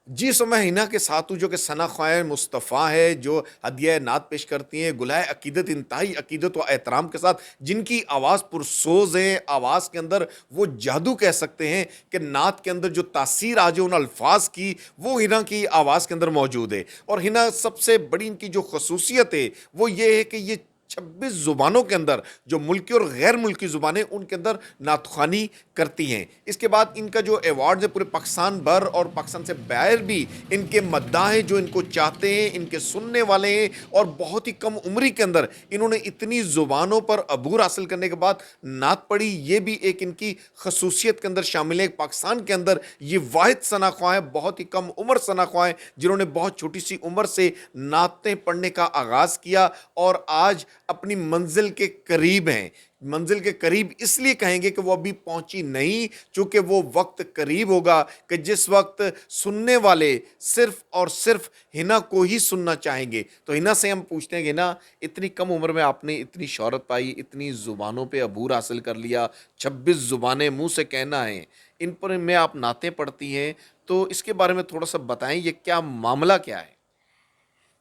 جی، سو میں ہنا کے ساتھ ہوں جو کہ ثنا خواہ مصطفیٰ ہے، جو ہدیہ نعت پیش کرتی ہیں، گلہائے عقیدت انتہائی عقیدت و احترام کے ساتھ، جن کی آواز پرسوز ہے، آواز کے اندر وہ جادو کہہ سکتے ہیں کہ نعت کے اندر جو تاثیر آج ان الفاظ کی، وہ ہنا کی آواز کے اندر موجود ہے۔ اور ہنا سب سے بڑی ان کی جو خصوصیت ہے، وہ یہ ہے کہ یہ 26 زبانوں کے اندر جو ملکی اور غیر ملکی زبانیں ان کے اندر نعت خوانی کرتی ہیں۔ اس کے بعد ان کا جو ایوارڈز ہے پورے پاکستان بھر اور پاکستان سے باہر بھی ان کے مداح ہیں جو ان کو چاہتے ہیں، ان کے سننے والے ہیں، اور بہت ہی کم عمری کے اندر انہوں نے اتنی زبانوں پر عبور حاصل کرنے کے بعد نعت پڑھی۔ یہ بھی ایک ان کی خصوصیت کے اندر شامل ہے۔ پاکستان کے اندر یہ واحد ثنا خواہ ہے، بہت ہی کم عمر ثنا خواہ ہیں جنہوں نے بہت چھوٹی سی عمر سے نعتیں پڑھنے کا آغاز کیا اور آج اپنی منزل کے قریب ہیں۔ منزل کے قریب اس لیے کہیں گے کہ وہ ابھی پہنچی نہیں، چونکہ وہ وقت قریب ہوگا کہ جس وقت سننے والے صرف اور صرف ہنا کو ہی سننا چاہیں گے۔ تو ہنا سے ہم پوچھتے ہیں کہ ہنا، اتنی کم عمر میں آپ نے اتنی شہرت پائی، اتنی زبانوں پہ عبور حاصل کر لیا، 26 زبانیں منہ سے کہنا ہے، ان پر میں آپ نعتیں پڑھتی ہیں، تو اس کے بارے میں تھوڑا سا بتائیں، یہ کیا معاملہ کیا ہے؟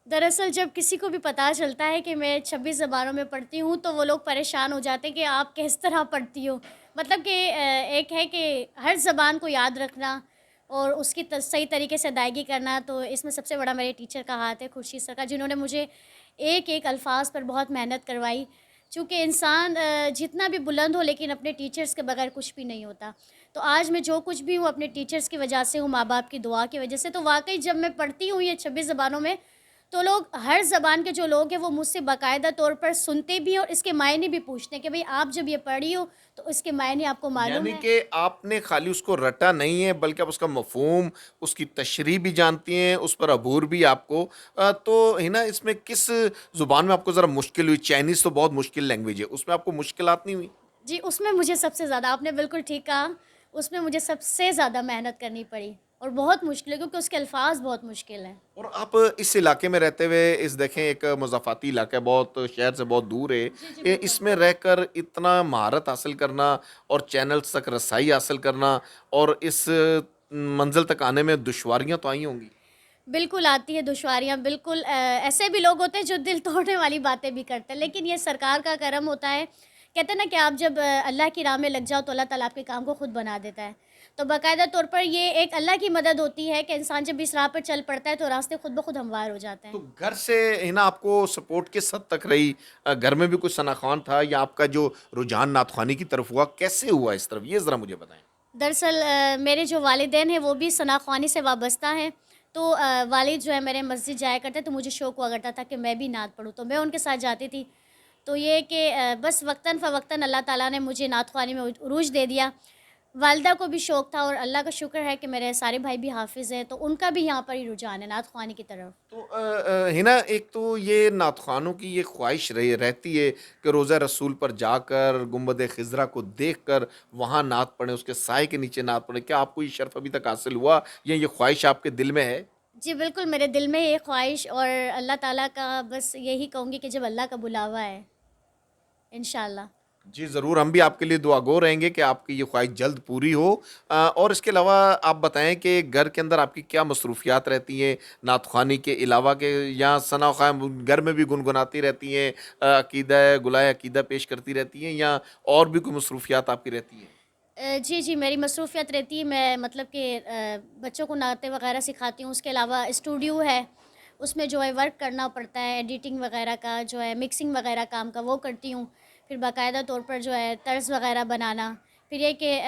دراصل جب کسی کو بھی پتہ چلتا ہے کہ میں 26 زبانوں میں پڑھتی ہوں تو وہ لوگ پریشان ہو جاتے ہیں کہ آپ کس طرح پڑھتی ہو۔ مطلب کہ ایک ہے کہ ہر زبان کو یاد رکھنا اور اس کی صحیح طریقے سے ادائیگی کرنا، تو اس میں سب سے بڑا میرے ٹیچر کا ہاتھ ہے، خورشید سر کا، جنہوں نے مجھے ایک ایک الفاظ پر بہت محنت کروائی۔ چونکہ انسان جتنا بھی بلند ہو لیکن اپنے ٹیچرز کے بغیر کچھ بھی نہیں ہوتا۔ تو آج میں جو کچھ بھی ہوں اپنے ٹیچرز کی وجہ سے ہوں، ماں باپ کی دعا کی وجہ سے۔ تو واقعی جب میں پڑھتی ہوں یہ 26 زبانوں میں، تو لوگ ہر زبان کے جو لوگ ہیں وہ مجھ سے باقاعدہ طور پر سنتے بھی ہیں اور اس کے معنی بھی پوچھتے ہیں کہ بھئی آپ جب یہ پڑھی ہو تو اس کے معنی آپ کو معلوم یعنی ہے؟ کہ آپ نے خالی اس کو رٹا نہیں ہے، بلکہ آپ اس کا مفہوم، اس کی تشریح بھی جانتی ہیں، اس پر عبور بھی آپ کو۔ تو ہنا، اس میں کس زبان میں آپ کو ذرا مشکل ہوئی؟ چائنیز تو بہت مشکل لینگویج ہے، اس میں آپ کو مشکلات نہیں ہوئی؟ جی، اس میں مجھے سب سے زیادہ، آپ نے بالکل ٹھیک کہا، اس میں مجھے سب سے زیادہ محنت کرنی پڑی اور بہت مشکل ہے کیونکہ اس کے الفاظ بہت مشکل ہیں۔ اور آپ اس علاقے میں رہتے ہوئے، اس دیکھیں ایک مضافاتی علاقہ ہے، بہت شہر سے بہت دور ہے، جی جی اس بالکل۔ میں رہ کر اتنا مہارت حاصل کرنا اور چینلز تک رسائی حاصل کرنا اور اس منزل تک آنے میں دشواریاں تو آئی ہوں گی؟ بالکل آتی ہے دشواریاں، بالکل ایسے بھی لوگ ہوتے ہیں جو دل توڑنے والی باتیں بھی کرتے ہیں، لیکن یہ سرکار کا کرم ہوتا ہے۔ کہتے ہیں نا کہ آپ جب اللہ کی راہ میں لگ جاؤ تو اللہ تعالیٰ آپ کے کام کو خود بنا دیتا ہے۔ تو باقاعدہ طور پر یہ ایک اللہ کی مدد ہوتی ہے کہ انسان جب اس راہ پر چل پڑتا ہے تو راستے خود بخود ہموار ہو جاتے ہیں۔ تو گھر سے ہنا آپ کو سپورٹ کس حد تک رہی؟ گھر میں بھی کچھ ثنا خوان تھا، یا آپ کا جو رجحان نعت خوانی کی طرف ہوا، کیسے ہوا اس طرف، یہ ذرا مجھے بتائیں۔ دراصل میرے جو والدین ہیں وہ بھی ثنا خوانی سے وابستہ ہیں، تو والد جو ہے میرے مسجد جایا کرتے تو مجھے شوق ہوا کرتا تھا کہ میں بھی نعت پڑھوں، تو میں ان کے ساتھ جاتی تھی۔ تو یہ کہ بس وقتاً فوقتاً اللہ تعالیٰ نے مجھے نعت خوانی میں عروج دے دیا۔ والدہ کو بھی شوق تھا اور اللہ کا شکر ہے کہ میرے سارے بھائی بھی حافظ ہیں، تو ان کا بھی یہاں پر ہی رجحان ہے نعت خوانی کی طرف۔ تو ہنا، ایک تو یہ نعت خوانوں کی یہ خواہش رہتی ہے کہ روضہ رسول پر جا کر گنبد خضرا کو دیکھ کر وہاں نعت پڑھیں، اس کے سائے کے نیچے نعت پڑھیں، کیا آپ کو یہ شرف ابھی تک حاصل ہوا، یا یہ خواہش آپ کے دل میں ہے؟ جی بالکل، میرے دل میں یہ خواہش، اور اللہ تعالیٰ کا بس یہی کہوں گی کہ جب اللہ کا بلاوا ہے انشاءاللہ۔ جی ضرور، ہم بھی آپ کے لیے دعا گو رہیں گے کہ آپ کی یہ خواہش جلد پوری ہو۔ اور اس کے علاوہ آپ بتائیں کہ گھر کے اندر آپ کی کیا مصروفیات رہتی ہیں نعت خوانی کے علاوہ، کے یا ثنا خواہ گھر میں بھی گنگناتی رہتی ہیں، عقیدہ گلائے عقیدہ پیش کرتی رہتی ہیں، یا اور بھی کوئی مصروفیات آپ کی رہتی ہیں؟ جی جی، میری مصروفیت رہتی ہے، میں مطلب کہ بچوں کو نعتیں وغیرہ سکھاتی ہوں، اس کے علاوہ اسٹوڈیو ہے، اس میں جو ہے ورک کرنا پڑتا ہے، ایڈیٹنگ وغیرہ کا جو ہے، مکسنگ وغیرہ کام کا وہ کرتی ہوں۔ پھر باقاعدہ طور پر جو ہے طرز وغیرہ بنانا، پھر یہ کہ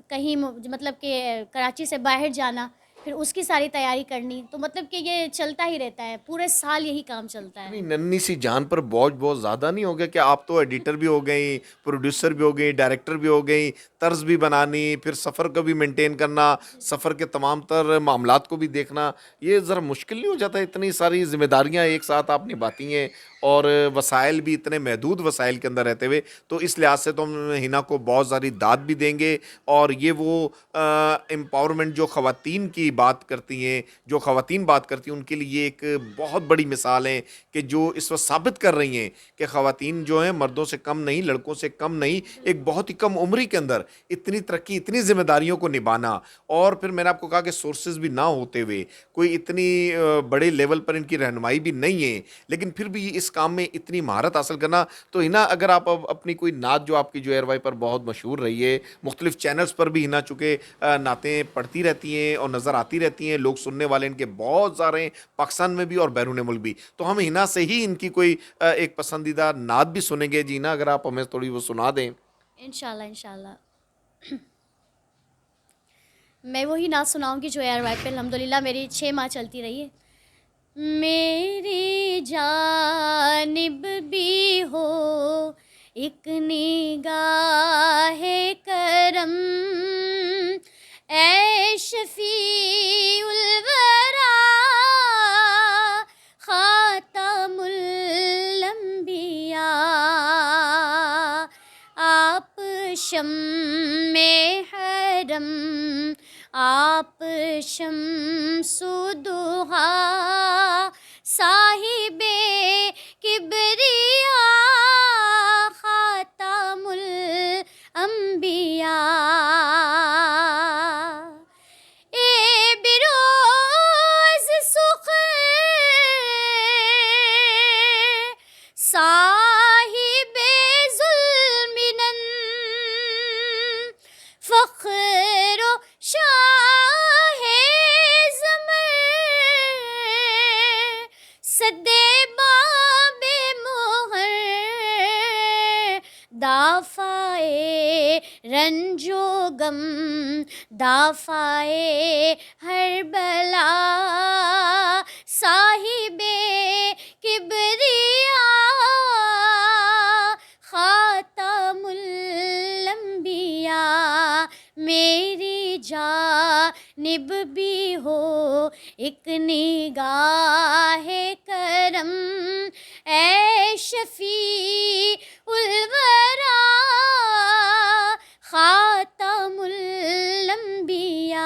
کہیں مطلب کہ کراچی سے باہر جانا، پھر اس کی ساری تیاری کرنی، تو مطلب کہ یہ چلتا ہی رہتا ہے، پورے سال یہی کام چلتا ہے۔ اتنی ننھی سی جان پر بوجھ بہت زیادہ نہیں ہو گیا کہ آپ تو ایڈیٹر بھی ہو گئیں، پروڈیوسر بھی ہو گئیں، ڈائریکٹر بھی ہو گئیں، طرز بھی بنانی، پھر سفر کو بھی مینٹین کرنا، سفر کے تمام تر معاملات کو بھی دیکھنا، یہ ذرا مشکل نہیں ہو جاتا؟ اتنی ساری ذمہ داریاں ایک ساتھ آپ نبھاتی ہیں، اور وسائل بھی اتنے محدود وسائل کے اندر رہتے ہوئے، تو اس لحاظ سے تو ہم ہنا کو بہت ساری داد بھی دیں گے، اور یہ وہ امپاورمنٹ جو خواتین کی بات کرتی ہیں، جو خواتین بات کرتی ہیں، ان کے لیے ایک بہت بڑی مثال ہیں کہ جو اس وقت ثابت کر رہی ہیں کہ خواتین جو ہیں مردوں سے کم نہیں، لڑکوں سے کم نہیں، ایک بہت ہی کم عمری کے اندر اتنی ترقی، اتنی ذمہ داریوں کو نبھانا، اور پھر میں نے آپ کو کہا کہ سورسز بھی نہ ہوتے ہوئے، کوئی اتنی بڑے لیول پر ان کی رہنمائی بھی نہیں ہے، لیکن پھر بھی اس کام میں اتنی مہارت حاصل کرنا. تو ہنا اگر آپ اب اپنی کوئی نعت جو آپ کی جو ایئر وائی پر بہت مشہور رہی ہے، مختلف چینلز پر بھی ہنا چونکہ نعتیں پڑھتی رہتی ہیں اور نظر آتی رہتی ہیں، لوگ سننے والے ان کے بہت سارے ہیں، پاکستان میں بھی اور بیرون ملک بھی، تو ہم ہنا سے ہی ان کی کوئی ایک پسندیدہ نعت بھی سنیں گے. جی نا اگر آپ ہمیں تھوڑی وہ سنا دیں. انشاءاللہ انشاءاللہ. میں وہی نعت سناؤں گی جو ایئر وائی پہ الحمدللہ میری 6 ماہ چلتی رہی ہے. میری جانب بھی ہو ایک نگاہ کرم، اے شفیع الورا خاتم الانبیاء. آپ شمع حرم، آپ شمس ضحا، صاحب کبریا خاتم الانبیاء. اے بروز سخ صاحب ظلمنن، فخر و شاہ زمر، صد باب مہر، دافع رنج و غم، دافع ہر بلا، صاحب کبریا خاتم الانبیاء. میری جانب بھی ہو ایک نگاہ کرم، اے شفیع الورا خاتم الانبیاء.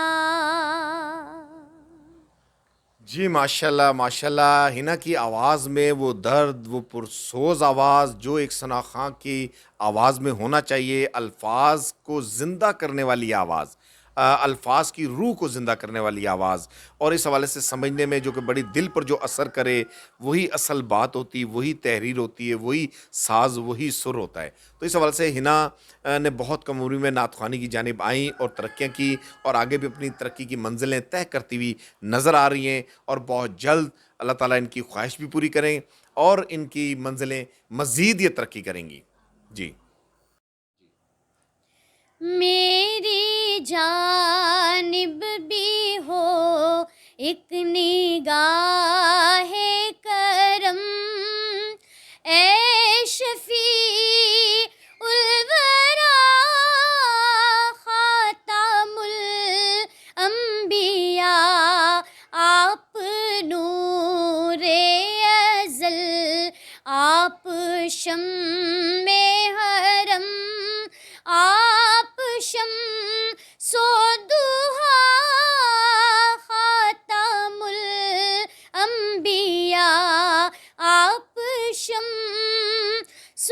جی ماشاءاللہ ماشاءاللہ. ہنا کی آواز میں وہ درد، وہ پرسوز آواز جو ایک ثنا خاں کی آواز میں ہونا چاہیے، الفاظ کو زندہ کرنے والی آواز، الفاظ کی روح کو زندہ کرنے والی آواز، اور اس حوالے سے سمجھنے میں جو کہ بڑی دل پر جو اثر کرے، وہی اصل بات ہوتی، وہی تحریر ہوتی ہے، وہی ساز، وہی سر ہوتا ہے. تو اس حوالے سے ہنا نے بہت کم عمری میں نعت خوانی کی جانب آئیں اور ترقیاں کی، اور آگے بھی اپنی ترقی کی منزلیں طے کرتی ہوئی نظر آ رہی ہیں، اور بہت جلد اللہ تعالیٰ ان کی خواہش بھی پوری کریں اور ان کی منزلیں مزید یہ ترقی کریں گی. جی میری جانب بھی ہو ایک نگاہ کرم، اے شفیع الورا خاتم الانبیاء. آپ نور ازل، آپ شمع حرم، آپ شمس ضحا خاتم الانبیاء. آپ شمس